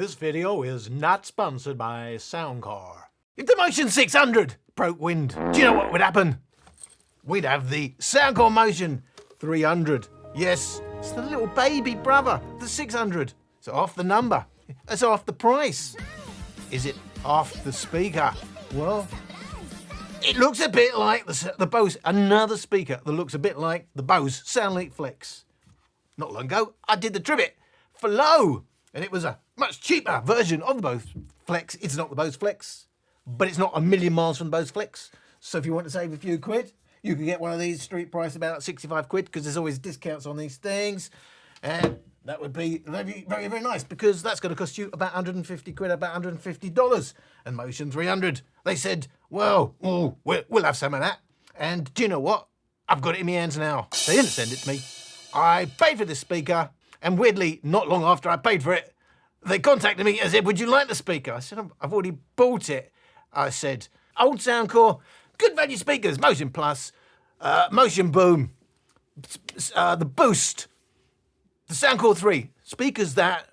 This video is not sponsored by Soundcore. If the Motion 600 broke wind, do you know what would happen? We'd have the Soundcore Motion 300. Yes, it's the little baby brother, the 600. It's off the number. It's off the price. Is it off the speaker? Well, it looks a bit like the Bose, another speaker that looks a bit like the Bose Soundlink Flex. Not long ago, I did the Tribit Flow, and it was a much cheaper version of the Bose Flex. It's not the Bose Flex, but it's not a million miles from the Bose Flex. So if you want to save a few quid, you can get one of these street price about 65 quid, because there's always discounts on these things. And that would be very, very, very nice, because that's going to cost you about 150 quid, about $150. And Motion 300, they said, well, we'll have some of that. And do you know what? I've got it in my hands now. They didn't send it to me. I paid for this speaker, and weirdly, not long after I paid for it, they contacted me and said, would you like the speaker? I said, I've already bought it. I said, old Soundcore, good value speakers, Motion Plus, Motion Boom, the Boost, the Soundcore 3, speakers that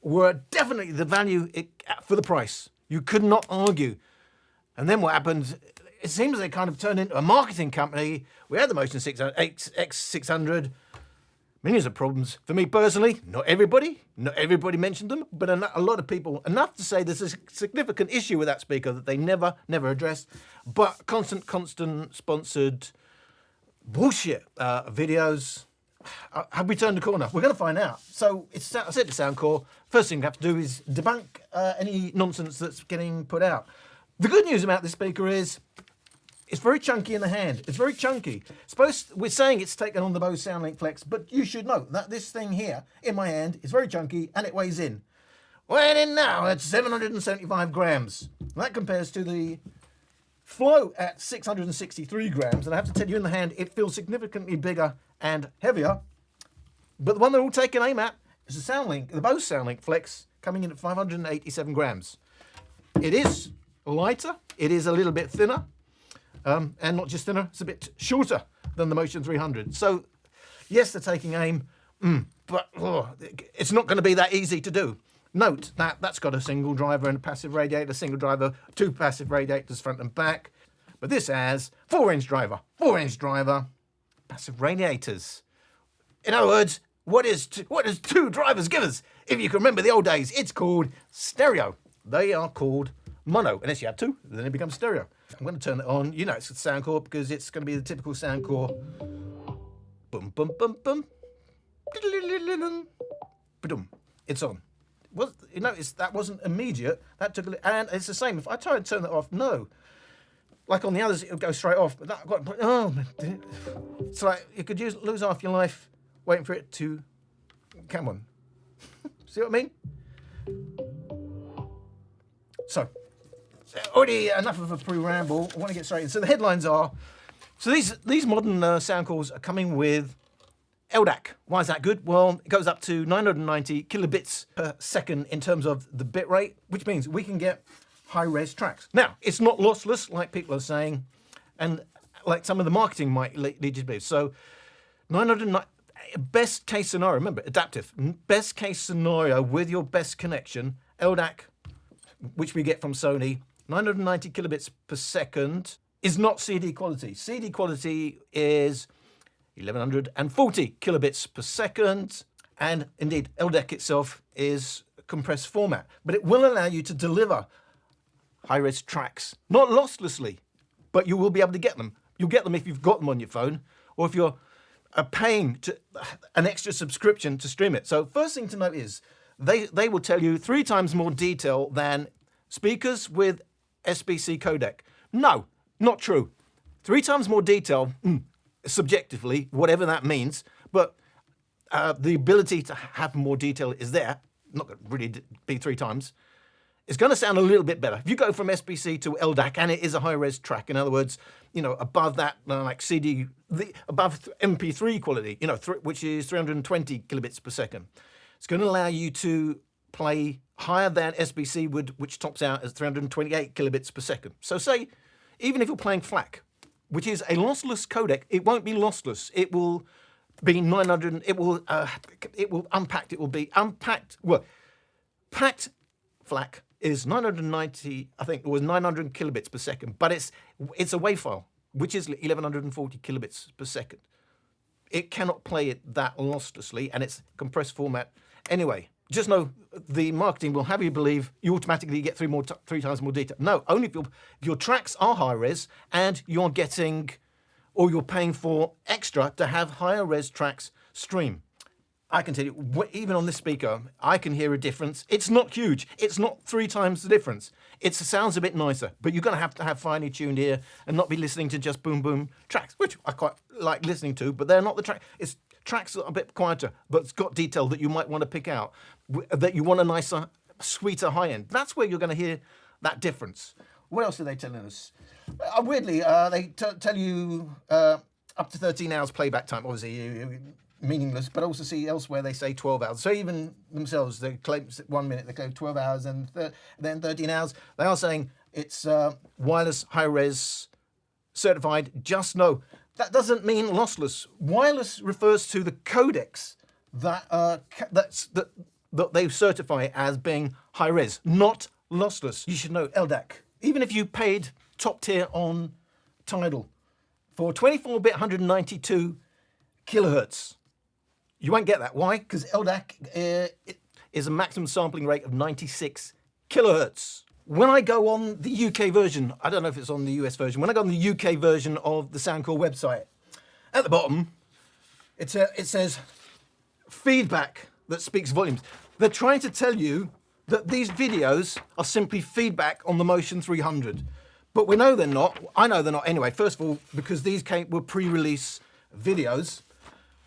were definitely the value for the price. You could not argue. And then what happened, it seems they kind of turned into a marketing company. We had the Motion 600, X600, millions of problems. For me personally, not everybody mentioned them, but a lot of people, enough to say there's a significant issue with that speaker that they never addressed. But constant sponsored bullshit videos. Have we turned the corner? We're going to find out. So I said to Soundcore, first thing we have to do is debunk any nonsense that's getting put out. The good news about this speaker is it's very chunky in the hand. It's very chunky. We're saying it's taken on the Bose Soundlink Flex, but you should know that this thing here in my hand is very chunky and it weighs in. Weighing in now at 775 grams. That compares to the Flow at 663 grams. And I have to tell you, in the hand, it feels significantly bigger and heavier. But the one they're all taking aim at is the Bose Soundlink Flex, coming in at 587 grams. It is lighter. It is a little bit thinner. And not just thinner, it's a bit shorter than the Motion 300. So, yes, they're taking aim, but it's not going to be that easy to do. Note that that's got a single driver and a passive radiator, single driver, two passive radiators front and back. But this has 4-inch driver, passive radiators. In other words, what does two drivers give us? If you can remember the old days, it's called stereo. They are called mono. Unless you have two, then it becomes stereo. I'm going to turn it on. You know it's Soundcore because it's going to be the typical Soundcore. Boom, boom, boom, boom. It's on. Well, you notice that wasn't immediate. That took and it's the same. If I try and turn that off, no. Like on the others, it would go straight off. But that, it's like you could lose half your life waiting for it to come on. See what I mean? So, already enough of a pre-ramble. I want to get straight in. So the headlines are, so these modern Soundcores are coming with LDAC. Why is that good? Well, it goes up to 990 kilobits per second in terms of the bit rate, which means we can get high-res tracks. Now, it's not lossless, like people are saying, and like some of the marketing might lead you to believe. So 990, best case scenario, remember, adaptive. Best case scenario with your best connection, LDAC, which we get from Sony, 990 kilobits per second is not CD quality. CD quality is 1140 kilobits per second, and indeed LDAC itself is a compressed format, but it will allow you to deliver high-res tracks, not losslessly, but you will be able to get them. You'll get them if you've got them on your phone, or if you're paying an extra subscription to stream it. So first thing to note is they will tell you 3 times more detail than speakers with SBC codec. No, not true. 3 times more detail, subjectively, whatever that means, but the ability to have more detail is there. Not going to really be 3 times. It's going to sound a little bit better. If you go from SBC to LDAC, and it is a high-res track, in other words, above that, like CD, above MP3 quality, which is 320 kilobits per second. It's going to allow you to play higher than SBC would, which tops out as 328 kilobits per second. So say, even if you're playing FLAC, which is a lossless codec, it won't be lossless. It will be 900, it will unpacked, it will be unpacked, well, packed FLAC is 990, I think it was 900 kilobits per second, but it's a WAV file, which is 1140 kilobits per second. It cannot play it that losslessly, and it's compressed format. Anyway, just know the marketing will have you believe you automatically get three times more detail. No, only if your tracks are high res and you're getting, or you're paying for extra to have higher res tracks stream. I can tell you, even on this speaker, I can hear a difference. It's not huge. It's not 3 times the difference. It sounds a bit nicer, but you're going to have finely tuned ear and not be listening to just boom, boom tracks, which I quite like listening to, but they're not the track. It's tracks that are a bit quieter, but it's got detail that you might want to pick out, that you want a nicer, sweeter high end. That's where you're going to hear that difference. What else are they telling us? Weirdly, they tell you up to 13 hours playback time. Obviously, meaningless, but also see elsewhere they say 12 hours. So even themselves, they claim 1 minute, they claim 12 hours and then 13 hours. They are saying it's wireless, high-res, certified. Just know, that doesn't mean lossless. Wireless refers to the codecs that they certify as being high-res, not lossless. You should know LDAC. Even if you paid top tier on Tidal for 24-bit 192 kilohertz, you won't get that. Why? Because LDAC is a maximum sampling rate of 96 kilohertz. When I go on the UK version, I don't know if it's on the US version, when I go on the UK version of the Soundcore website, at the bottom, it says feedback that speaks volumes. They're trying to tell you that these videos are simply feedback on the Motion 300. But we know they're not. I know they're not anyway. First of all, because these were pre-release videos,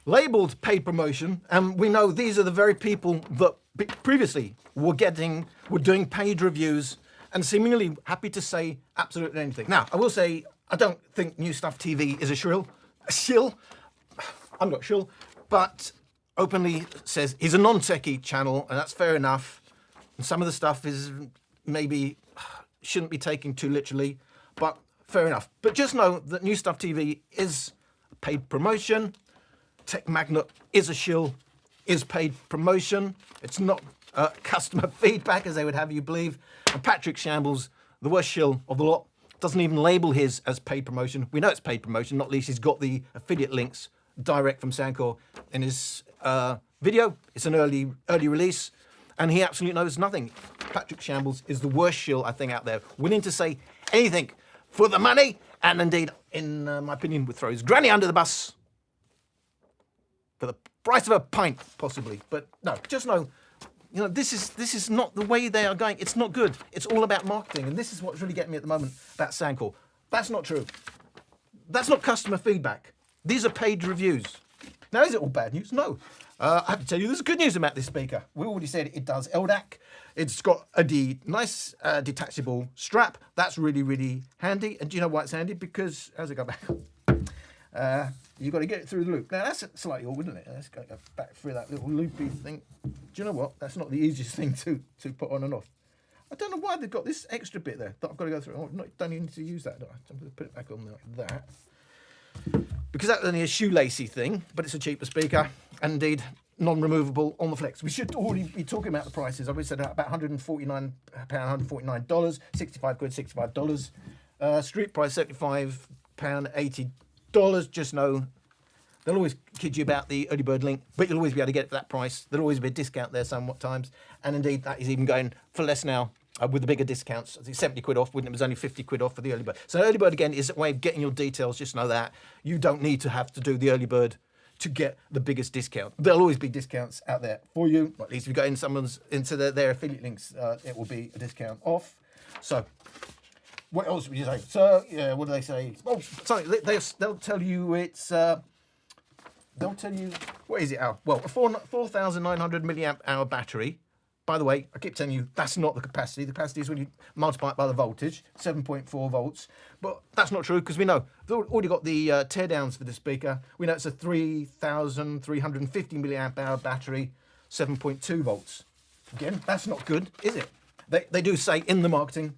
labelled paid promotion, and we know these are the very people that previously were doing paid reviews and seemingly happy to say absolutely anything. Now, I will say, I don't think New Stuff TV is a shill. I'm not shill, but openly says he's a non-techie channel, and that's fair enough. And some of the stuff is maybe shouldn't be taken too literally, but fair enough. But just know that New Stuff TV is a paid promotion. Tech Magnet is a shill, is paid promotion. It's not customer feedback, as they would have you believe. And Patrick Shambles, the worst shill of the lot, doesn't even label his as paid promotion. We know it's paid promotion, not least he's got the affiliate links direct from Soundcore in his video. It's an early release, and he absolutely knows nothing. Patrick Shambles is the worst shill, I think, out there, willing to say anything for the money, and indeed, in my opinion, would throw his granny under the bus for the price of a pint, possibly. But no, just know, this is not the way they are going. It's not good. It's all about marketing, and this is what's really getting me at the moment about Soundcore. That's not true. That's not customer feedback. These are paid reviews. Now, is it all bad news? No. I have to tell you, there's good news about this speaker. We already said it does LDAC. It's got a nice detachable strap. That's really, really handy. And do you know why it's handy? Because, as I go back, you've got to get it through the loop. Now, that's slightly awkward, isn't it? Let's go back through that little loopy thing. Do you know what? That's not the easiest thing to put on and off. I don't know why they've got this extra bit there that I've got to go through. Oh, don't even need to use that. I'm going to put it back on like that. Because that's only a shoelacy thing, but it's a cheaper speaker, and indeed non-removable on the Flex. We should already be talking about the prices. I always said about £149, $149, 65 quid, $65. Street price £75, $80. Just know they'll always kid you about the early bird link, but you'll always be able to get it for that price. There'll always be a discount there somewhat times, and indeed that is even going for less now. With the bigger discounts, I think 70 quid off, when it was only 50 quid off for the early bird. So early bird, again, is a way of getting your details. Just know that. You don't need to have to do the early bird to get the biggest discount. There'll always be discounts out there for you. Or at least if you go into their affiliate links, it will be a discount off. So what else would you say? So, yeah, what do they say? Oh, sorry, they'll tell you it's... they'll tell you... What is it, Al? Well, a 4,900 milliamp hour battery. By the way, I keep telling you, that's not the capacity. The capacity is when you multiply it by the voltage, 7.4 volts. But that's not true, because we know, they've already got the teardowns for the speaker. We know it's a 3,350 milliamp hour battery, 7.2 volts. Again, that's not good, is it? They do say in the marketing,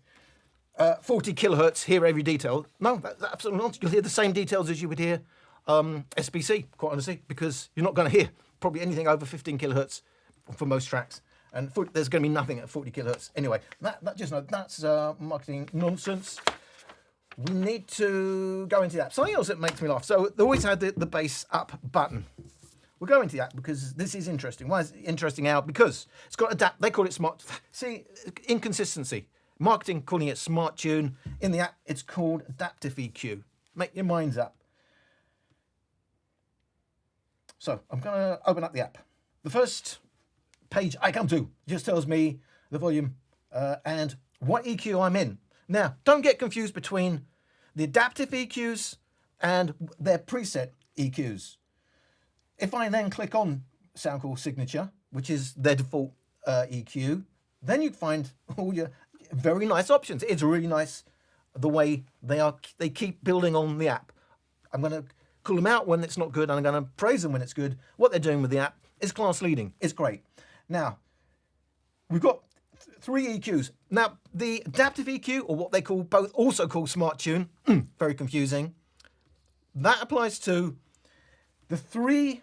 40 kilohertz, hear every detail. No, that's absolutely not. You'll hear the same details as you would hear SBC, quite honestly, because you're not going to hear probably anything over 15 kilohertz for most tracks. And there's going to be nothing at 40 kilohertz. Anyway, that's marketing nonsense. We need to go into that. Something else that makes me laugh. So they always had the bass up button. We'll go into that because this is interesting. Why is it interesting now? Because it's got adapt. They call it smart. See, inconsistency. Marketing calling it smart tune. In the app, it's called adaptive EQ. Make your minds up. So I'm going to open up the app. The first page I come to just tells me the volume and what EQ I'm in. Now, don't get confused between the adaptive EQs and their preset EQs. If I then click on Soundcore Signature, which is their default EQ, then you find all your very nice options. It's really nice the way they keep building on the app. I'm going to call them out when it's not good, and I'm going to praise them when it's good. What they're doing with the app is class leading. It's great. Now, we've got 3 EQs. Now, the adaptive EQ, or what they call both, also called Smart Tune, very confusing. That applies to the 3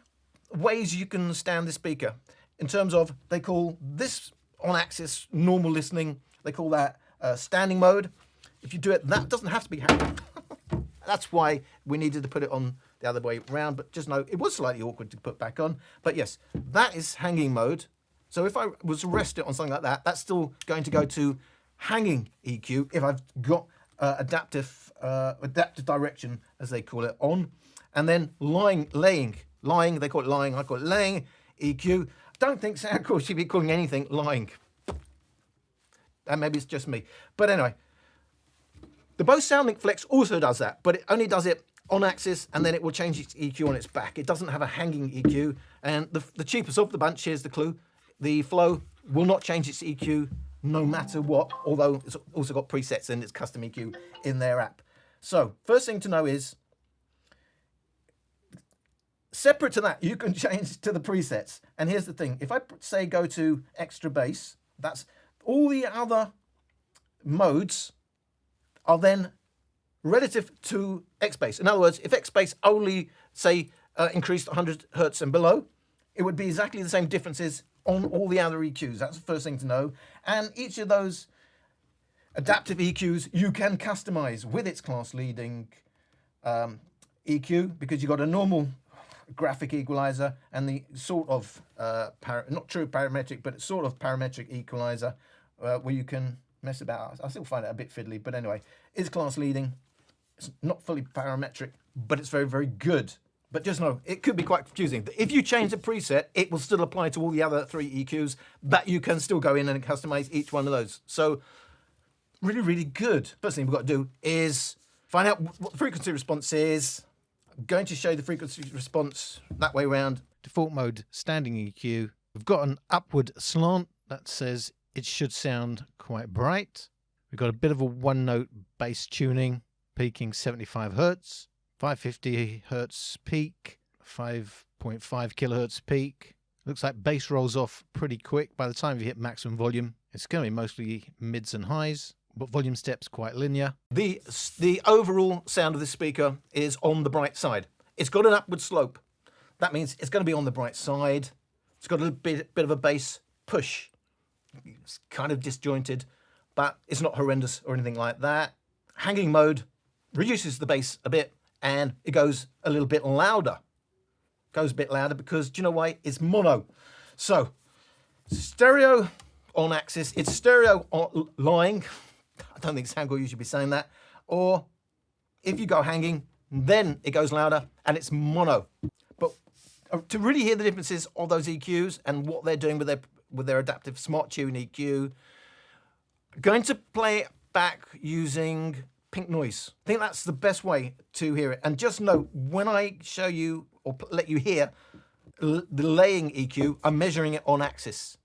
ways you can stand the speaker. In terms of, they call this on-axis normal listening. They call that standing mode. If you do it, that doesn't have to be hanging. That's why we needed to put it on the other way around. But just know, it was slightly awkward to put back on. But yes, that is hanging mode. So if I was to rest it on something like that, that's still going to go to hanging EQ if I've got adaptive direction, as they call it, on. And then laying, they call it lying, I call it laying EQ. Don't think Soundcore should be calling anything lying. And maybe it's just me. But anyway, the Bose Soundlink Flex also does that, but it only does it on axis, and then it will change its EQ on its back. It doesn't have a hanging EQ. And the cheapest of the bunch, here's the clue, the Flow will not change its EQ no matter what, although it's also got presets and its custom EQ in their app. So first thing to know is, separate to that, you can change to the presets. And here's the thing, if I say go to extra bass, that's all the other modes are then relative to X bass. In other words, if X bass only, say, increased 100 hertz and below, it would be exactly the same differences on all the other EQs. That's the first thing to know. And each of those adaptive EQs you can customize with its class leading EQ, because you've got a normal graphic equalizer and the sort of, not true parametric, but it's sort of parametric equalizer where you can mess about. I still find it a bit fiddly, but anyway, it's class leading. It's not fully parametric, but it's very, very good. But just know, it could be quite confusing. If you change the preset, it will still apply to all the other 3 EQs, but you can still go in and customize each one of those. So really, really good. First thing we've got to do is find out what the frequency response is. I'm going to show you the frequency response that way around. Default mode, standing EQ. We've got an upward slant that says it should sound quite bright. We've got a bit of a one-note bass tuning, peaking 75 hertz. 550 hertz peak, 5.5 kilohertz peak. Looks like bass rolls off pretty quick. By the time you hit maximum volume, it's going to be mostly mids and highs, but volume steps quite linear. The overall sound of this speaker is on the bright side. It's got an upward slope. That means it's going to be on the bright side. It's got a bit of a bass push. It's kind of disjointed, but it's not horrendous or anything like that. Hanging mode reduces the bass a bit, and it goes a little bit louder. Goes a bit louder because, do you know why? It's mono. So, stereo on axis, it's stereo on lying. I don't think Soundcore should be saying that. Or if you go hanging, then it goes louder and it's mono. But to really hear the differences of those EQs and what they're doing with their adaptive smart tune EQ, I'm going to play it back using pink noise. I think that's the best way to hear it. And just know, when I show you or let you hear the laying EQ, I'm measuring it on axis.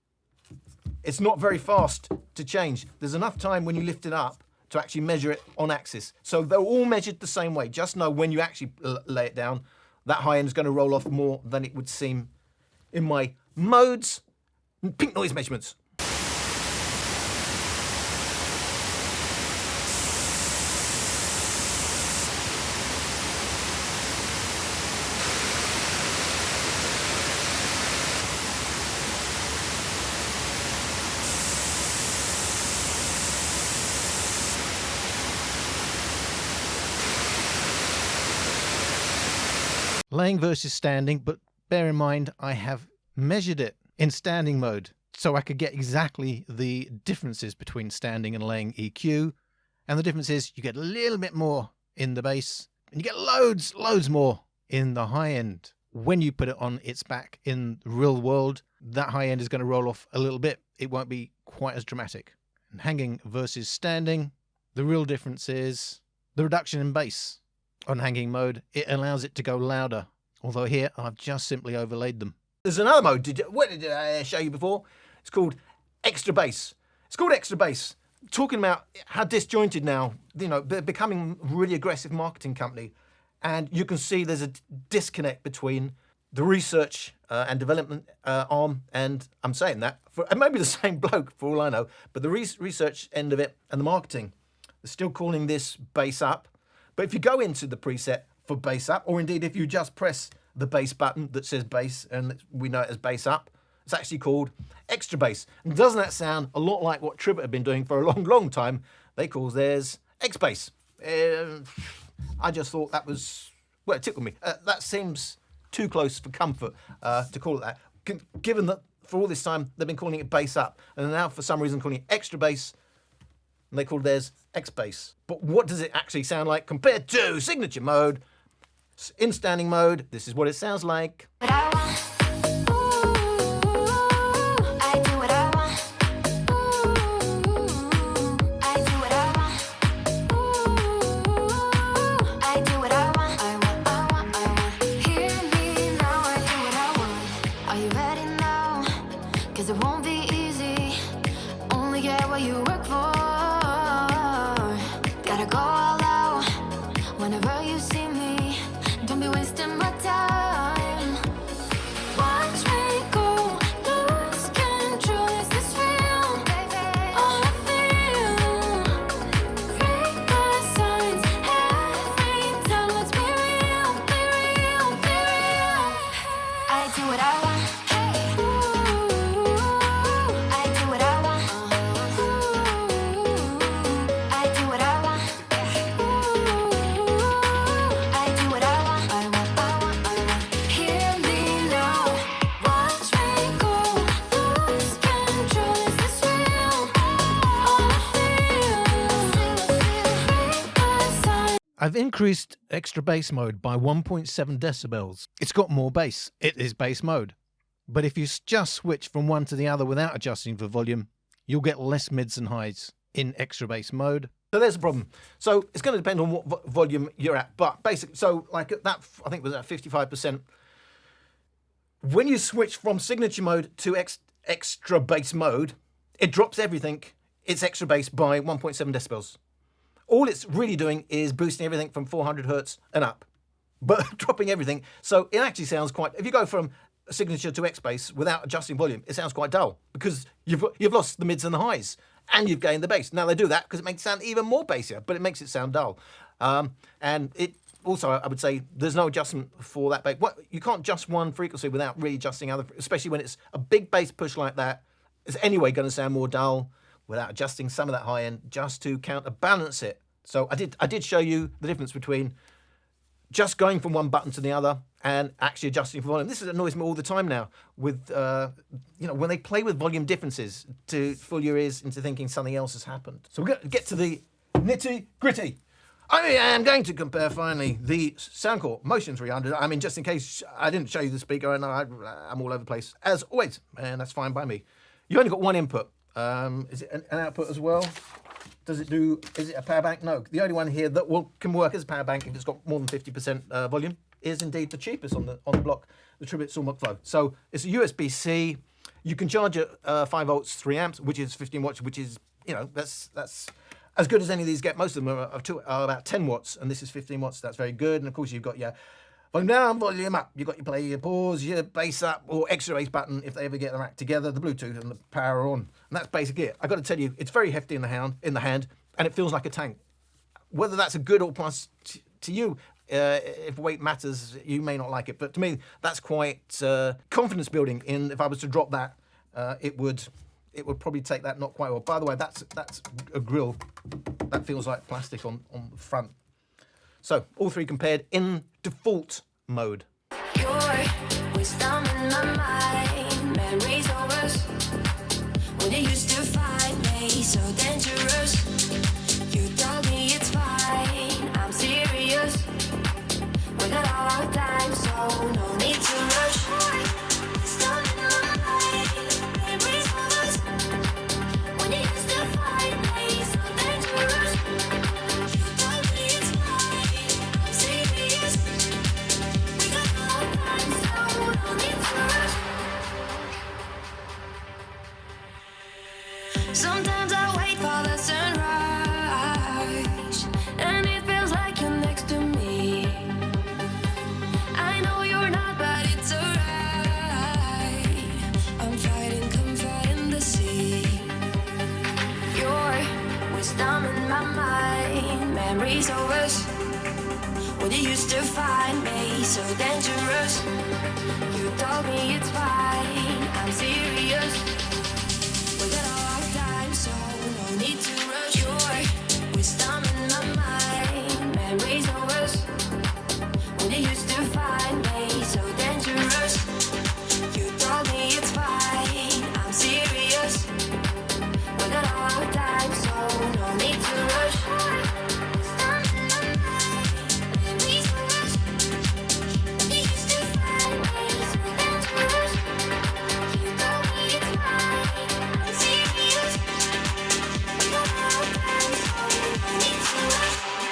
It's not very fast to change. There's enough time when you lift it up to actually measure it on axis. So they're all measured the same way. Just know when you actually lay it down, that high end is going to roll off more than it would seem in my modes. Pink noise measurements. laying versus standing, but bear in mind I have measured it in standing mode so I could get exactly the differences between standing and laying EQ. And the difference is you get a little bit more in the bass and you get loads more in the high end. When you put it on its back in the real world, that high end is going to roll off a little bit. It won't be quite as dramatic. And hanging versus standing, the real difference is the reduction in bass. On hanging mode, it allows it to go louder. Although here, I've just simply overlaid them. There's another mode. What did I show you before? It's called Xtra Bass. It's called Xtra Bass. Talking about how disjointed now, you know, they're becoming a really aggressive marketing company. And you can see there's a disconnect between the research and development arm, and I'm saying that, it may be the same bloke for all I know, but the research end of it and the marketing, they're still calling this bass up. But if you go into the preset for bass up, or indeed if you just press the bass button that says bass, and we know it as bass up, it's actually called Xtra Bass. And doesn't that sound a lot like what Tribit have been doing for a long time? They call theirs X Bass. I just thought that was, well, it tickled me. That seems too close for comfort to call it that. Given that for all this time they've been calling it bass up, and now for some reason calling it Xtra Bass, and they call theirs X Bass. But what does it actually sound like compared to signature mode? In standing mode, this is what it sounds like. I've increased Xtra Bass mode by 1.7 decibels. It's got more bass. It is bass mode. But if you just switch from one to the other without adjusting for volume, you'll get less mids and highs in Xtra Bass mode. So there's the problem. So it's going to depend on what volume you're at. But basically, so like at that, I think it was at 55%. When you switch from signature mode to Xtra Bass mode, it drops everything. It's Xtra Bass by 1.7 decibels. All it's really doing is boosting everything from 400 hertz and up, but dropping everything. So it actually sounds quite, if you go from signature to X Bass without adjusting volume, it sounds quite dull because you've lost the mids and the highs and you've gained the bass. Now they do that because it makes it sound even more bassier, but it makes it sound dull. And it also, I would say, there's no adjustment for that bass. You can't adjust one frequency without really adjusting other, especially when it's a big bass push like that. It's anyway going to sound more dull without adjusting some of that high end just to counterbalance it. So I did show you the difference between just going from one button to the other and actually adjusting for volume. This annoys me all the time now with, you know, when they play with volume differences to fool your ears into thinking something else has happened. So we're going to get to the nitty gritty. I am going to compare finally the Soundcore Motion 300. I mean, just in case I didn't show you the speaker, and I'm all over the place as always, and that's fine by me. You only got one input. Is it an output as well? Is it a power bank? No. The only one here that can work as a power bank if it's got more than 50% volume is indeed the cheapest on the block, the Tribit Stormbox Flow. So it's a USB-C. You can charge it 5 volts, 3 amps, which is 15 watts, which is, you know, that's as good as any of these get. Most of them are about 10 watts, and this is 15 watts. That's very good. And of course, you've got your volume down, volume up. You've got your play, your pause, your bass up, or Xtra Bass button if they ever get their act together, the Bluetooth and the power on. And that's basically it. I've got to tell you, it's very hefty in the hand, and it feels like a tank. Whether that's a good or plus to you, if weight matters, you may not like it. But to me, that's quite confidence building. In if I was to drop that, it would probably take that not quite well. By the way, that's a grill. That feels like plastic on the front. So all three compared in default mode. Your wisdom in my mind, memories of us when you used to find me so dangerous. You told me it's fine, I'm serious. We got all our time, so no need to rush. Wisdom in my mind, memories of us when you used to find me so dangerous. You told me it's fine, I'm serious. We got all our time, so no need to rush. Sometimes I wait for the sunrise, and it feels like you're next to me. I know you're not, but it's alright. I'm fighting comfort in the sea. Your wisdom in my mind, memories of us when you used to find me so dangerous. You told me it's fine, I'm serious. We got all our time, so no need to rush. Your wisdom in my mind, memories of us when you used to find me so dangerous. You told me it's fine, I'm serious. We got all our time, so no need to rush. Wisdom in my mind, memories of us when you used to find me so dangerous. You told me it's fine, I'm serious. We got all our time, so no need to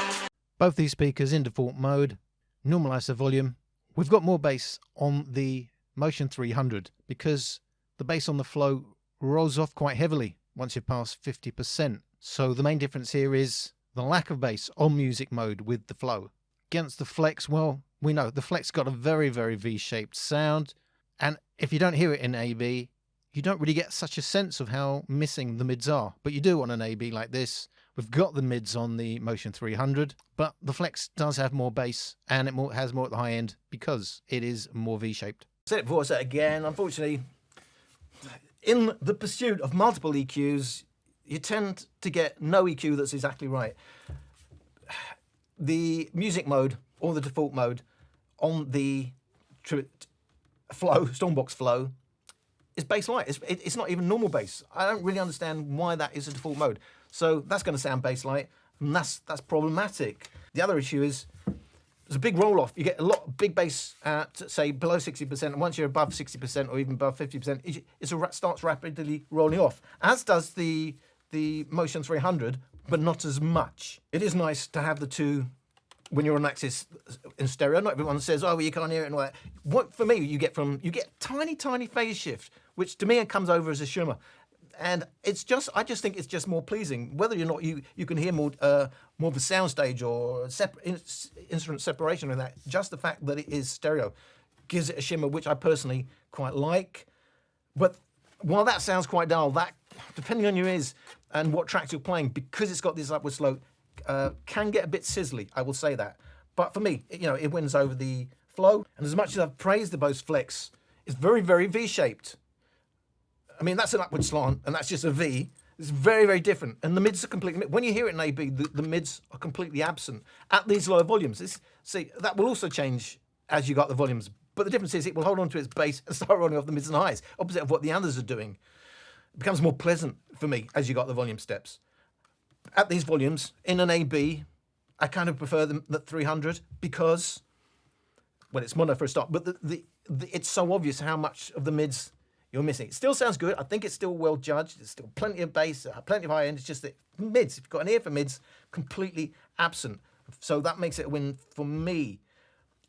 rush. Both these speakers in default mode. Normalize the volume. We've got more bass on the Motion 300 because the bass on the Flow rolls off quite heavily once you pass 50%. So the main difference here is the lack of bass on music mode with the Flow. Against the Flex, well, we know the Flex got a very, very V-shaped sound. And if you don't hear it in AB, you don't really get such a sense of how missing the mids are. But you do on an AB like this. We've got the mids on the Motion 300, but the Flex does have more bass and it has more at the high end because it is more V-shaped. I said it before, I say it again. Unfortunately, in the pursuit of multiple EQs, you tend to get no EQ that's exactly right. The music mode or the default mode on the Tribit Flow, Stormbox Flow, is bass light. It's not even normal bass. I don't really understand why that is a default mode. So that's going to sound bass light, and that's problematic. The other issue is there's a big roll off. You get a lot of big bass at, say, below 60%, and once you're above 60% or even above 50%, it starts rapidly rolling off, as does the Motion 300, but not as much. It is nice to have the two when you're on Axis in stereo. Not everyone says, oh, well, you can't hear it and all that. What, for me, you get tiny phase shift, which to me it comes over as a shimmer. And I just think it's just more pleasing. Whether or not you can hear more of a soundstage or instrument separation and that, just the fact that it is stereo gives it a shimmer, which I personally quite like. But while that sounds quite dull, that, depending on your ears and what tracks you're playing, because it's got this upward slope, can get a bit sizzly, I will say that. But for me, it wins over the Flow. And as much as I've praised the Bose Flex, it's very, very V-shaped. I mean, that's an upward slant, and that's just a V. It's very, very different. And the mids are completely... When you hear it in AB, the mids are completely absent at these lower volumes. See, that will also change as you got the volumes. But the difference is it will hold on to its bass and start rolling off the mids and highs, opposite of what the others are doing. It becomes more pleasant for me as you got the volume steps. At these volumes, in an AB, I kind of prefer the 300 because, well, it's mono for a start, but it's so obvious how much of the mids you're missing. It still sounds good. I think it's still well judged. There's still plenty of bass, plenty of high end. It's just that mids, if you've got an ear for mids, completely absent. So that makes it a win for me.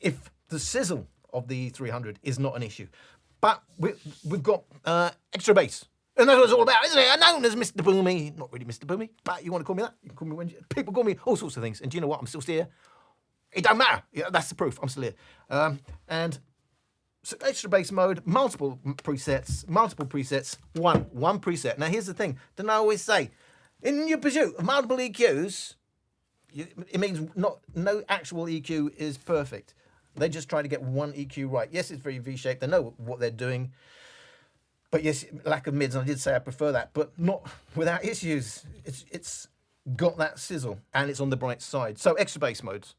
If the sizzle of the 300 is not an issue. But we've got extra bass. And that's what it's all about, isn't it? I'm known as Mr. Boomy. Not really Mr. Boomy, but you want to call me that? You can call me people call me all sorts of things. And do you know what? I'm still here. It don't matter. Yeah, that's the proof. I'm still here. And so extra bass mode, multiple presets, one preset. Now here's the thing, don't I always say, in your pursuit of multiple EQs, it means no actual EQ is perfect. They just try to get one EQ right. Yes, it's very V-shaped, they know what they're doing. But yes, lack of mids, and I did say I prefer that, but not without issues. It's got that sizzle, and it's on the bright side. So extra bass modes.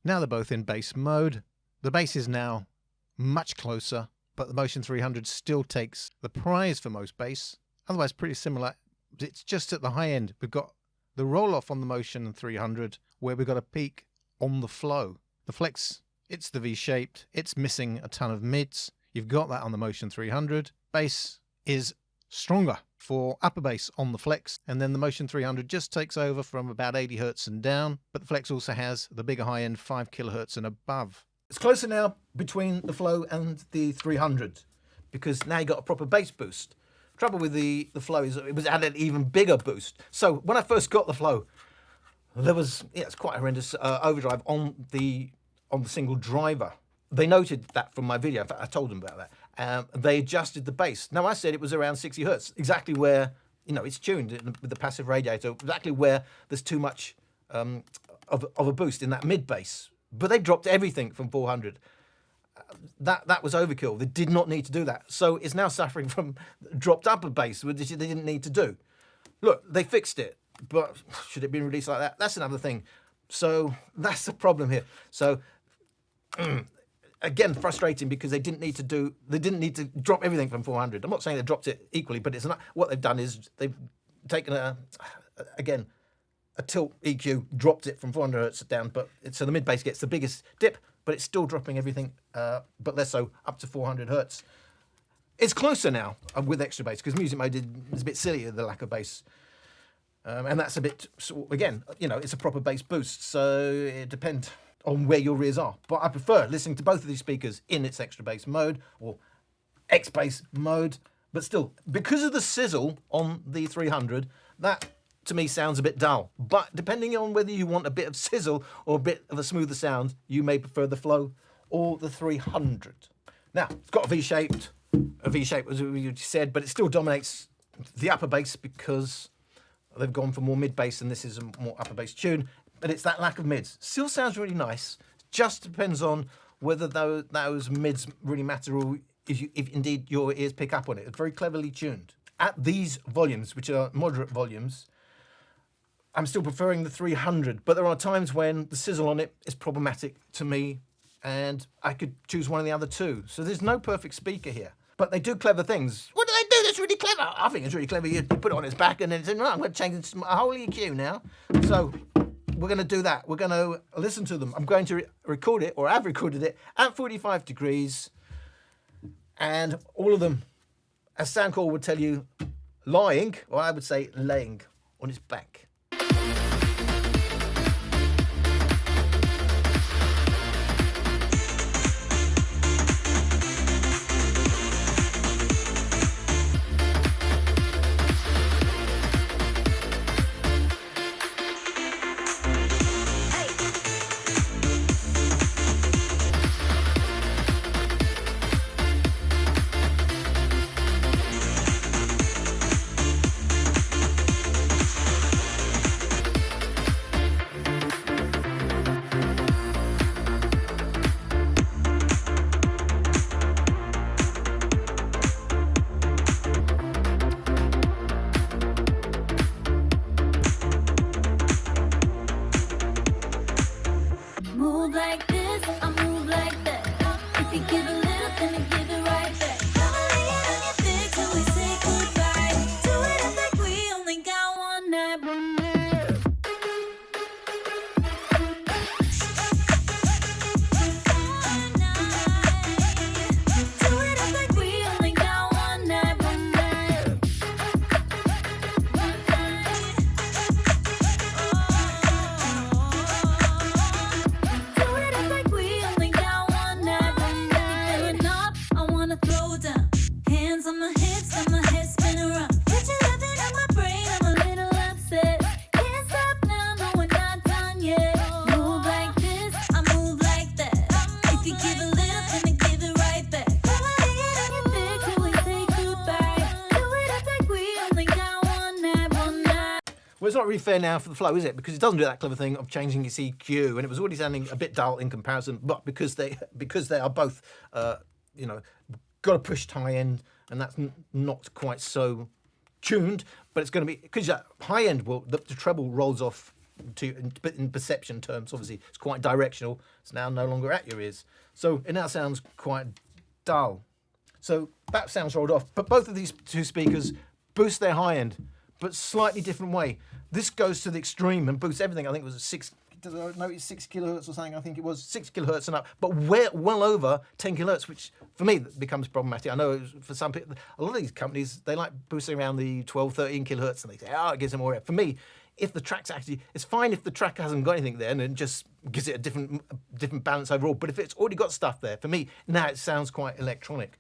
Now they're both in bass mode. The bass is now much closer, but the Motion 300 still takes the prize for most bass. Otherwise, pretty similar. It's just at the high end. We've got the roll-off on the Motion 300, where we've got a peak on the Flow. The Flex, it's the V-shaped. It's missing a ton of mids. You've got that on the Motion 300. Bass is stronger for upper bass on the Flex, and then the Motion 300 just takes over from about 80 Hertz and down, but the Flex also has the bigger high end 5 kilohertz and above. It's closer now between the Flow and the 300 because now you got a proper bass boost. Trouble with the Flow is it was added an even bigger boost. So when I first got the Flow, there was it's quite a horrendous overdrive on the single driver. They noted that from my video. In fact, I told them about that. They adjusted the bass. Now I said it was around 60 hertz, exactly where it's tuned with the passive radiator, exactly where there's too much of a boost in that mid bass. But they dropped everything from 400. That was overkill. They did not need to do that. So it's now suffering from dropped upper bass, which they didn't need to do. Look, they fixed it, but should it be released like that? That's another thing. So that's the problem here. So. Again, frustrating because they didn't need to drop everything from 400. I'm not saying they dropped it equally, but it's not. What they've done is they've taken a tilt EQ, dropped it from 400 hertz down, but so the mid bass gets the biggest dip, but it's still dropping everything, but less so up to 400 hertz. It's closer now with extra bass because music mode is a bit silly, the lack of bass. And that's a bit, again, it's a proper bass boost, so it depends on where your ears are. But I prefer listening to both of these speakers in its extra bass mode or X bass mode. But still, because of the sizzle on the 300, that to me sounds a bit dull. But depending on whether you want a bit of sizzle or a bit of a smoother sound, you may prefer the Flow or the 300. Now, it's got a V-shape as we said, but it still dominates the upper bass because they've gone for more mid bass and this is a more upper bass tune. But it's that lack of mids. Still sounds really nice. Just depends on whether those mids really matter or if indeed your ears pick up on it. It's very cleverly tuned. At these volumes, which are moderate volumes, I'm still preferring the 300. But there are times when the sizzle on it is problematic to me and I could choose one of the other two. So there's no perfect speaker here. But they do clever things. What do they do that's really clever? I think it's really clever. You put it on its back and then it's right, I'm going to change a whole EQ now. So we're going to do that. We're going to listen to them. I'm going to record it, or I've recorded it, at 45 degrees. And all of them, as Soundcore would tell you, lying, or I would say laying on its back. Well, it's not really fair now for the Flow, is it? Because it doesn't do that clever thing of changing its EQ, and it was already sounding a bit dull in comparison. But because they are both, you know, got a pushed high end, and that's not quite so tuned. But it's going to be because that high end will the treble rolls off to, but in perception terms, obviously it's quite directional. It's now no longer at your ears, so it now sounds quite dull. So that sounds rolled off. But both of these two speakers boost their high end, but slightly different way. This goes to the extreme and boosts everything. I think it was 6 kilohertz or something. I think it was 6 kilohertz and up, but well over 10 kilohertz, which for me becomes problematic. I know for some people, a lot of these companies, they like boosting around the 12, 13 kilohertz, and they say, oh, it gives them more. For me, if the track's actually, it's fine if the track hasn't got anything there and it just gives it a different balance overall. But if it's already got stuff there, for me, now it sounds quite electronic.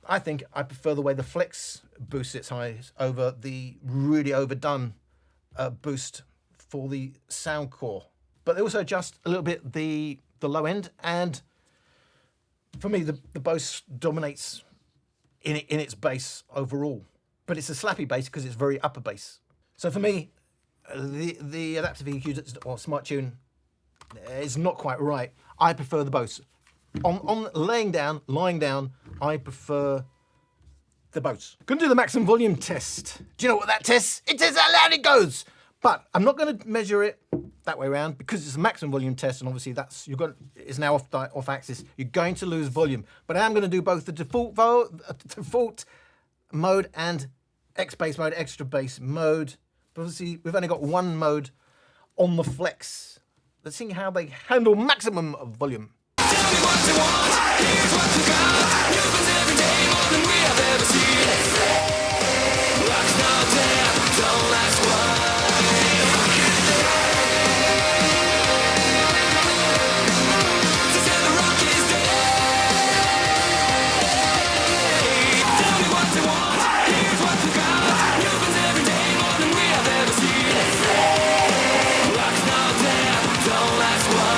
I think I prefer the way the Flex boosts its highs over the really overdone boost for the Soundcore. But they also adjust a little bit the low end, and for me, the Bose dominates in its bass overall. But it's a slappy bass because it's very upper bass. So for me, the adaptive EQ or Smart Tune is not quite right. I prefer the Bose. On lying down, I prefer the Bose. Going to do the maximum volume test. Do you know what that tests? It tests how loud it goes. But I'm not going to measure it that way around because it's a maximum volume test, and obviously it's now off axis. You're going to lose volume. But I am going to do both the default mode and X bass mode, extra bass mode. But obviously we've only got one mode on the Flex. Let's see how they handle maximum volume. Tell me what you want, here's what you got. You been every day more than we have ever seen. Rock's not dead, don't last one. She said the rock is dead. Tell me what you want, here's what you got. You been every day more than we have ever seen. Rock's not dead, don't last one.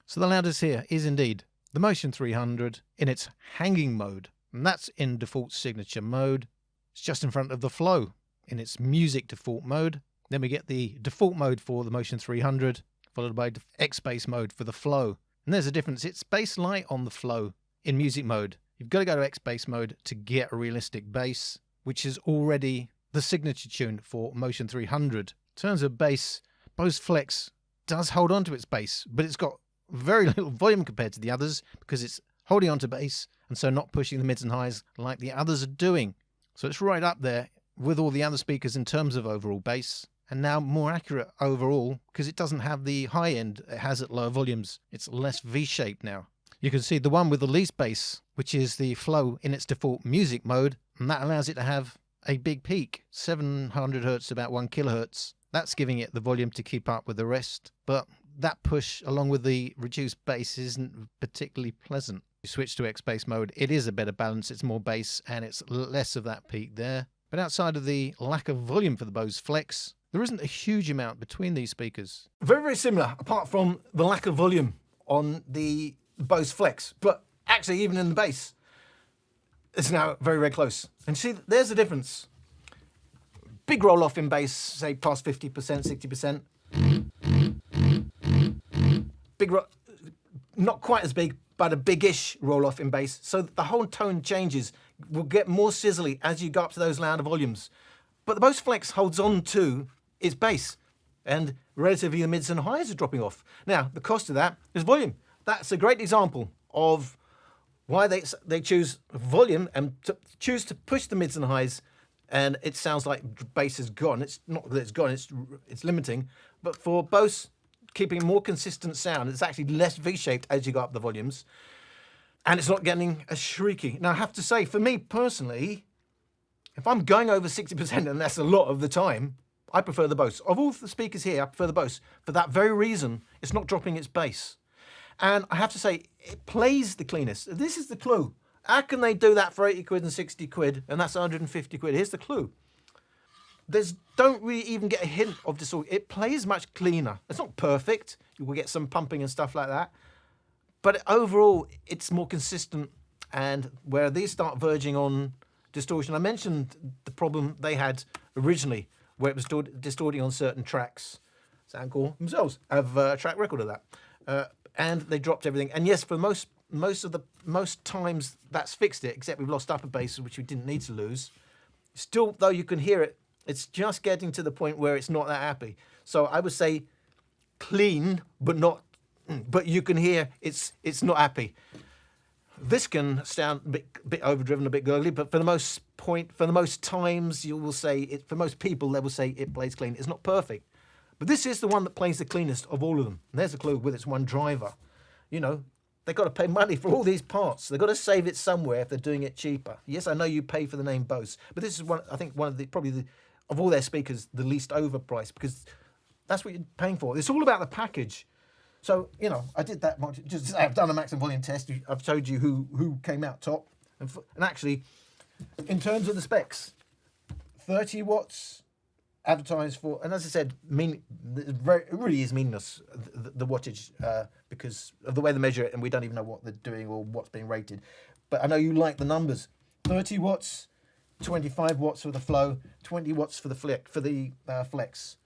So the loudest here is indeed the Motion 300 in its hanging mode, and that's in default signature mode. It's just in front of the Flow in its music default mode. Then we get the default mode for the Motion 300, followed by X bass mode for the Flow. And there's a difference. It's bass light on the Flow in music mode. You've got to go to X bass mode to get a realistic bass, which is already the signature tune for Motion 300. In terms of bass, Bose Flex does hold on to its bass, but it's got very little volume compared to the others because it's holding on to bass and so not pushing the mids and highs like the others are doing. So it's right up there with all the other speakers in terms of overall bass, and now more accurate overall because it doesn't have the high end it has at lower volumes. It's less V-shaped now. You can see the one with the least bass, which is the Flow in its default music mode, and that allows it to have a big peak, 700 hertz, about 1 kilohertz. That's giving it the volume to keep up with the rest, but that push along with the reduced bass isn't particularly pleasant. You switch to X bass mode, it is a better balance, it's more bass and it's less of that peak there. But outside of the lack of volume for the Bose Flex, There isn't a huge amount between these speakers. Very, very similar, apart from the lack of volume on the Bose Flex. But actually, even in the bass, it's now very, very close. And see, there's the difference. Big roll-off in bass, say past 50%, 60%. Not quite as big, but a big-ish roll-off in bass. So the whole tone changes. Will get more sizzly as you go up to those louder volumes. But the Bose Flex holds on to its bass, and relatively the mids and highs are dropping off. Now, the cost of that is volume. That's a great example of why they choose volume and choose to push the mids and highs, and it sounds like bass is gone. It's not that it's gone, it's limiting. But for Bose, keeping a more consistent sound, it's actually less V-shaped as you go up the volumes, and it's not getting as shrieky. Now, I have to say, for me personally, if I'm going over 60%, and that's a lot of the time, I prefer the Bose. Of all the speakers here, I prefer the Bose. For that very reason, it's not dropping its bass. And I have to say, it plays the cleanest. This is the clue. How can they do that for 80 quid and 60 quid, and that's 150 quid? Here's the clue. Don't really even get a hint of distortion. It plays much cleaner. It's not perfect. You will get some pumping and stuff like that. But overall, it's more consistent. And where these start verging on distortion, I mentioned the problem they had originally, where it was distorting on certain tracks. Soundcore themselves have a track record of that. And they dropped everything. And yes, for most times that's fixed it, except we've lost upper bass, which we didn't need to lose. Still, though, you can hear it. It's just getting to the point where it's not that happy. So I would say clean, but you can hear it's not happy. This can sound a bit overdriven, a bit gurgly, but for the most times, you will say for most people, they will say it plays clean. It's not perfect, but this is the one that plays the cleanest of all of them. And there's a clue with its one driver. You know, they've got to pay money for all these parts. They've got to save it somewhere if they're doing it cheaper. Yes, I know you pay for the name Bose, but this is one of the of all their speakers, the least overpriced, because that's what you're paying for. It's all about the package. So, you know, I did that much. I've done a maximum volume test. I've showed you who came out top. And actually, in terms of the specs, 30 watts advertised for, and as I said, it really is meaningless, the wattage, because of the way they measure it, and we don't even know what they're doing or what's being rated. But I know you like the numbers. 30 watts, 25 watts for the Flow, 20 watts for the Flex.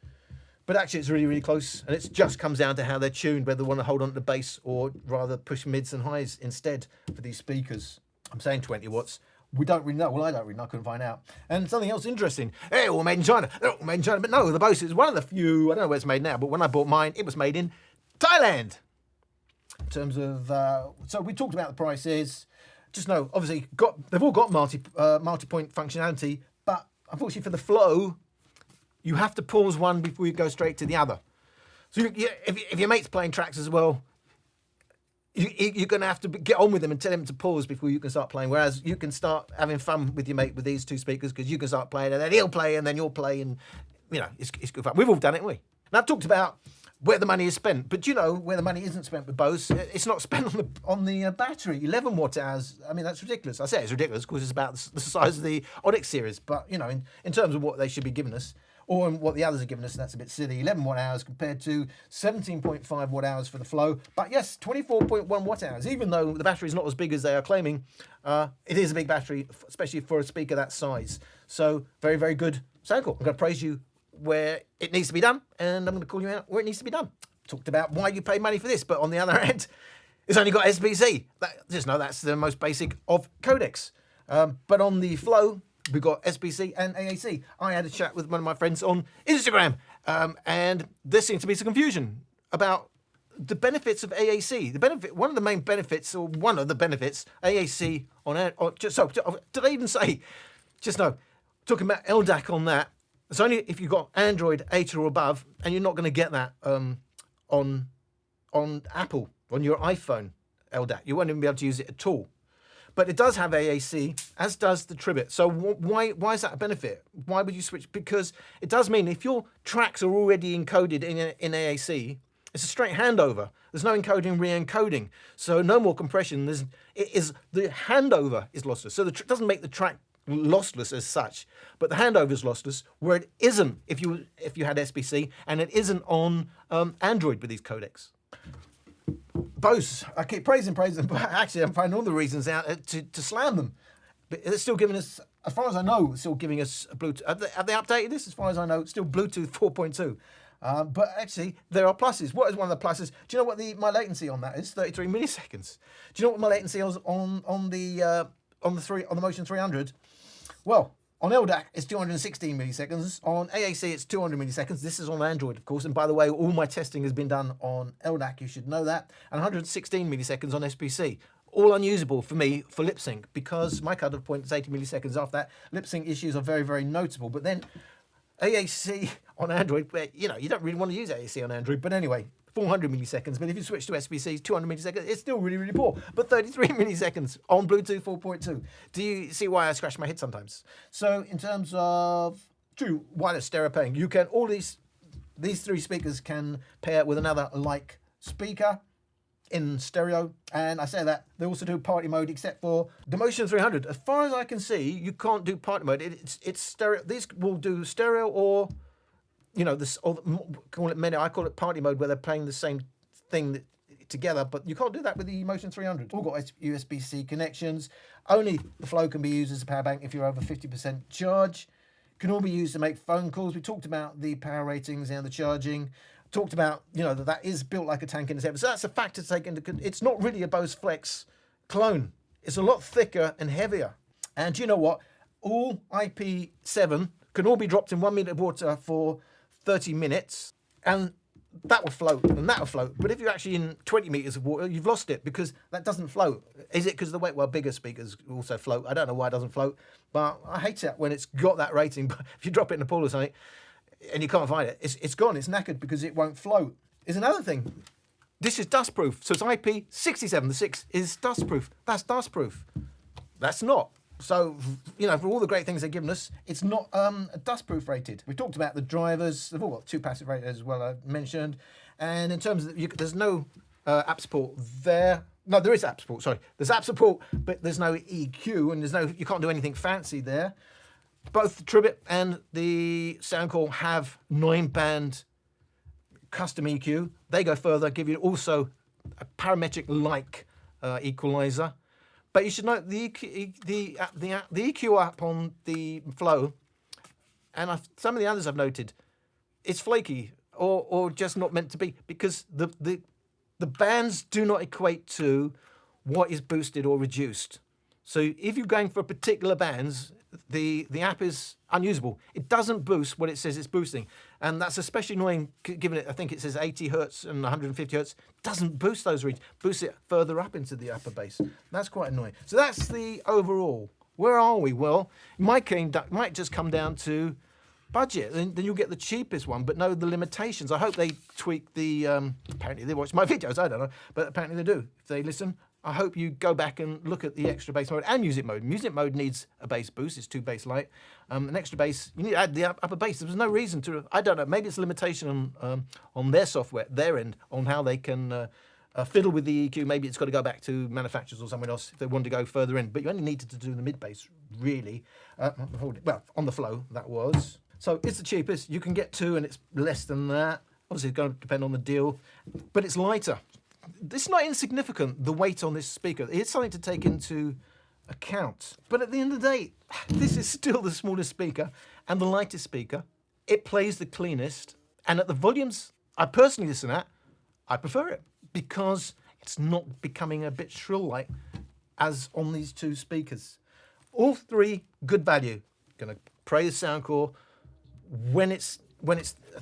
But actually, it's really, really close, and it just comes down to how they're tuned, whether they want to hold on to the bass or rather push mids and highs instead for these speakers. I'm saying 20 watts. We don't really know. Well, I don't really know. I couldn't find out. And something else interesting. They're all made in China. They're all made in China. But no, the Bose is one of the few, I don't know where it's made now, but when I bought mine, it was made in Thailand. In terms of, so we talked about the prices. Just know, obviously, they've all got multi-point functionality, but unfortunately for the Flow, you have to pause one before you go straight to the other. So if your mate's playing tracks as well, you're going to have to get on with them and tell him to pause before you can start playing. Whereas you can start having fun with your mate with these two speakers, because you can start playing and then he'll play and then you'll play, and you know, it's good fun. We've all done it, haven't we? And I've talked about where the money is spent, but you know where the money isn't spent with Bose? It's not spent on the battery. 11 watt hours. I mean, that's ridiculous. I say it's ridiculous because it's about the size of the Onyx series, but you know, in terms of what they should be giving us, or what the others are giving us, that's a bit silly. 11 watt hours compared to 17.5 watt hours for the Flow. But yes, 24.1 watt hours. Even though the battery is not as big as they are claiming, it is a big battery, especially for a speaker that size. So very, very good Soundcore. I'm going to praise you where it needs to be done, and I'm going to call you out where it needs to be done. Talked about why you pay money for this, but on the other end, it's only got SBC. Just know that's the most basic of codecs. But on the Flow, we've got SBC and AAC. I had a chat with one of my friends on Instagram, and there seems to be some confusion about the benefits of AAC. One of the main benefits, or one of the benefits, AAC did I even say? Just know, talking about LDAC on that, it's only if you've got Android 8 or above, and you're not going to get that on Apple, on your iPhone LDAC. You won't even be able to use it at all. But it does have AAC, as does the Tribit. So why is that a benefit? Why would you switch? Because it does mean if your tracks are already encoded in AAC, it's a straight handover. There's no encoding, re-encoding. So no more compression. The handover is lossless. So it doesn't make the track lossless as such, but the handover is lossless, where it isn't if you had SBC, and it isn't on Android with these codecs. Bose, I keep praising, but actually I'm finding all the reasons out to slam them. But it's still giving us, as far as I know, it's still giving us a Bluetooth. Have they updated this? As far as I know, it's still Bluetooth 4.2. But actually, there are pluses. What is one of the pluses? Do you know what my latency on that is? 33 milliseconds. Do you know what my latency is on the Motion 300? Well, on LDAC, it's 216 milliseconds. On AAC, it's 200 milliseconds. This is on Android, of course. And by the way, all my testing has been done on LDAC. You should know that. And 116 milliseconds on SBC. All unusable for me for lip sync, because my cutoff point is 80 milliseconds. After that, lip sync issues are very, very notable. But then AAC on Android, you don't really want to use AAC on Android. But anyway, 400 milliseconds. But if you switch to SBC, 200 milliseconds, it's still really, really poor. But 33 milliseconds on Bluetooth 4.2. Do you see why I scratch my head sometimes? So in terms of true wireless stereo pairing, you can, all these three speakers can pair with another like speaker in stereo, and I say that they also do party mode, except for the Motion 300. As far as I can see, you can't do party mode. It's stereo. These will do stereo, or this, or call it I call it party mode, where they're playing the same thing together. But you can't do that with the Motion 300. All got USB-C connections. Only the Flow can be used as a power bank if you're over 50% charge. Can all be used to make phone calls. We talked about the power ratings and the charging. Talked about, that is built like a tank in itself. So that's a factor to take into account. It's not really a Bose Flex clone. It's a lot thicker and heavier. And you know what? All IP7 can all be dropped in 1 minute of water for 30 minutes, and that will float, and that will float. But if you're actually in 20 meters of water, you've lost it, because that doesn't float. Is it because of the weight? Well, bigger speakers also float. I don't know why it doesn't float, but I hate it when it's got that rating. But if you drop it in a pool or something, and you can't find it, it's gone, it's knackered, because it won't float. Is another thing. This is dustproof, so it's IP67. The 6 is dustproof. That's dustproof. That's not. So, for all the great things they've given us, it's not dustproof rated. We talked about the drivers. They've all got 2 passive raters as well, I mentioned. And in terms of, there's no app support there. No, there is app support, sorry. There's app support, but there's no EQ, and you can't do anything fancy there. Both the Tribit and the Soundcore have 9-band custom EQ. They go further, give you also a parametric-like equalizer. But you should note the EQ up on the Flow, and some of the others I've noted, it's flaky or just not meant to be, because the bands do not equate to what is boosted or reduced. So if you're going for particular bands, the app is unusable. It doesn't boost what it says it's boosting. And that's especially annoying, given I think it says 80 hertz and 150 hertz. Doesn't boost those reads. Boosts it further up into the upper bass. That's quite annoying. So that's the overall. Where are we? Well, might just come down to budget. Then you'll get the cheapest one, but know the limitations. I hope they tweak the, apparently they watch my videos, I don't know, but apparently they do. If they listen, I hope you go back and look at the Xtra bass mode and music mode. Music mode needs a bass boost. It's 2 bass light. An Xtra bass, you need to add the upper bass. There's no reason to, I don't know, maybe it's a limitation on their software, their end, on how they can fiddle with the EQ. Maybe it's got to go back to manufacturers or someone else if they want to go further in. But you only needed to do the mid bass, really. Well, on the Flow, that was. So it's the cheapest. You can get 2 and it's less than that. Obviously, it's going to depend on the deal. But it's lighter. It's not insignificant, the weight on this speaker. It's something to take into account. But at the end of the day, this is still the smallest speaker and the lightest speaker. It plays the cleanest. And at the volumes I personally listen at, I prefer it, because it's not becoming a bit shrill-like as on these 2 speakers. All 3, good value. Going to praise Soundcore when it's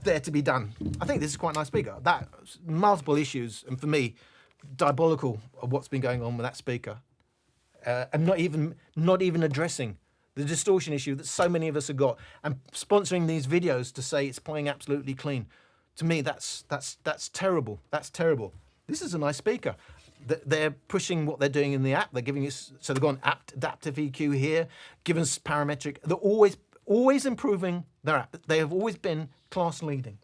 there to be done. I think this is quite a nice speaker. That multiple issues, and for me, diabolical of what's been going on with that speaker, and not even addressing the distortion issue that so many of us have got, and sponsoring these videos to say it's playing absolutely clean. To me, that's terrible. That's terrible. This is a nice speaker. They're pushing what they're doing in the app. They're giving us, so they've got an adaptive EQ here, giving us parametric. They're always improving their app. They have always been class leading.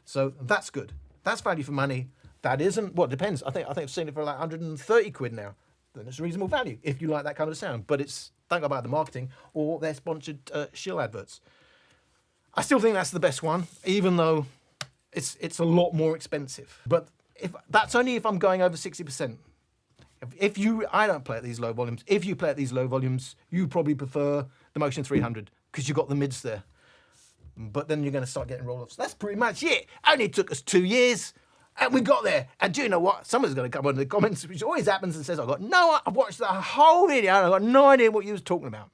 So that's good. That's value for money. That isn't, well, it depends. I think I've seen it for like 130 quid now. Then it's reasonable value if you like that kind of sound. But it's don't go by the marketing or their sponsored Shill adverts. I still think that's the best one, even though it's a lot more expensive. But that's only if I'm going over 60%. I don't play at these low volumes. If you play at these low volumes, you probably prefer the Motion 300 because you've got the mids there. But then you're going to start getting roll-offs. That's pretty much it. Only took us 2 years. And we got there. And do you know what? Someone's going to come on in the comments, which always happens, and says, I've watched the whole video and I've got no idea what you was talking about.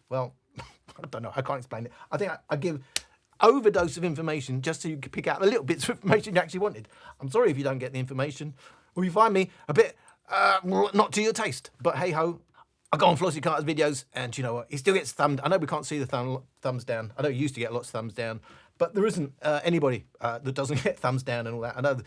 Well, I don't know. I can't explain it. I think I give overdose of information just so you can pick out the little bits of information you actually wanted. I'm sorry if you don't get the information. Or you find me a bit not to your taste. But hey-ho, I go on Flossie Carter's videos, and do you know what? He still gets thumbed. I know we can't see the thumbs down. I know you used to get lots of thumbs down. But there isn't anybody that doesn't get thumbs down and all that. I know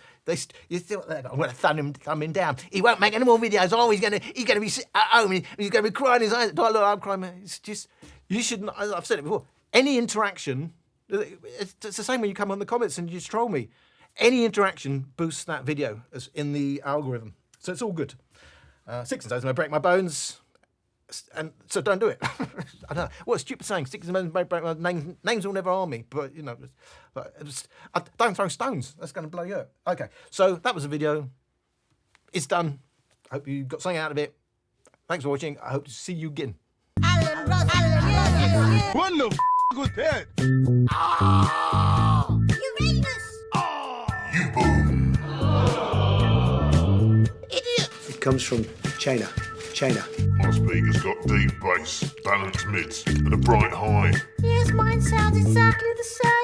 you're still there. I'm going to thumb him down. He won't make any more videos. Oh, he's going to be at home. He's going to be crying his eyes. Look, I'm crying. It's just, you shouldn't. I've said it before. Any interaction, it's the same when you come on the comments and you just troll me. Any interaction boosts that video in the algorithm. So it's all good. 6 and stones may break my bones. And so don't do it. I don't know. What a stupid saying. Sticks and stones may break my names will never harm me. But, you know, don't throw stones. That's going to blow you up. Okay, so that was the video. It's done. I hope you got something out of it. Thanks for watching. I hope to see you again. What the f*** was that? You boom. It comes from China. My speaker's got deep bass, balanced mids, and a bright high. Yes, mine sounds exactly the same.